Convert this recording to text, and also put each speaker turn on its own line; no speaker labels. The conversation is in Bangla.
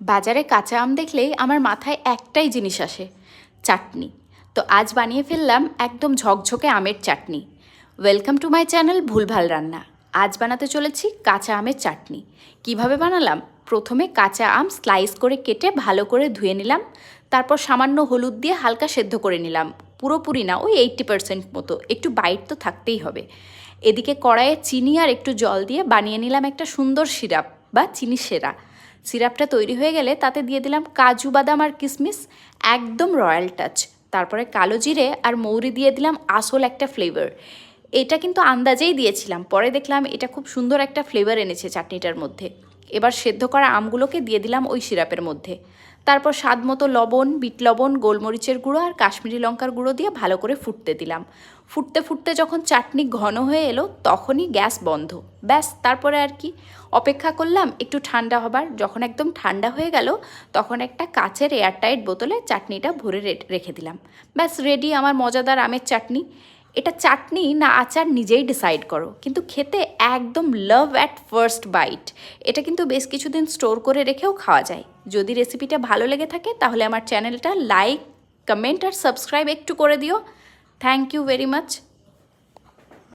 বাজারে কাঁচা আম দেখলেই আমার মাথায় একটাই জিনিস আসে, চাটনি। তো আজ বানিয়ে ফেললাম একদম ঝকঝকে আমের চাটনি। ওয়েলকাম টু মাই চ্যানেল ভুলভাল রান্না। আজ বানাতে চলেছি কাঁচা আমের চাটনি। কিভাবে বানালাম? প্রথমে কাঁচা আম স্লাইস করে কেটে ভালো করে ধুয়ে নিলাম। তারপর সামান্য হলুদ দিয়ে হালকা সেদ্ধ করে নিলাম, পুরোপুরি না, ওই 80% মতো, একটু বাইট তো থাকতেই হবে। এদিকে কড়াইয়ে চিনি আর একটু জল দিয়ে বানিয়ে নিলাম একটা সুন্দর সিরাপ বা চিনি সেরা। সিরাপটা তৈরি হয়ে গেলে তাতে দিয়ে দিলাম কাজু বাদাম আর কিশমিশ, একদম রয়্যাল টাচ। তারপরে কালো জিরে আর মৌরি দিয়ে দিলাম আসল একটা ফ্লেভার। এটা কিন্তু আন্দাজেই দিয়েছিলাম, পরে দেখলাম এটা খুব সুন্দর একটা ফ্লেভার এনেছে চাটনিটার মধ্যে। এবার সেদ্ধ করা আমগুলোকে দিয়ে দিলাম ওই সিরাপের মধ্যে। তারপর স্বাদ মতো লবণ, বিট লবণ, গোলমরিচের গুঁড়ো আর কাশ্মীরি লঙ্কার গুঁড়ো দিয়ে ভালো করে ফুটতে দিলাম। ফুটতে ফুটতে যখন চাটনি ঘন হয়ে এলো তখনই গ্যাস বন্ধ। ব্যাস, তারপরে আর কি, অপেক্ষা করলাম একটু ঠান্ডা হবার। যখন একদম ঠান্ডা হয়ে গেল তখন একটা কাচের এয়ারটাইট বোতলে চাটনিটা ভরে রেখে দিলাম। ব্যাস রেডি আমার মজাদার আমের চাটনি। এটা চাটনি না আচার নিজেই ডিসাইড করো, কিন্তু খেতে একদম লাভ অ্যাট ফার্স্ট বাইট। এটা কিন্তু বেশ কিছুদিন স্টোর করে রেখেও খাওয়া যায়। যদি রেসিপিটা ভালো লেগে থাকে তাহলে আমার চ্যানেলটা লাইক, কমেন্ট আর সাবস্ক্রাইব একটু করে দিও। Thank you very much.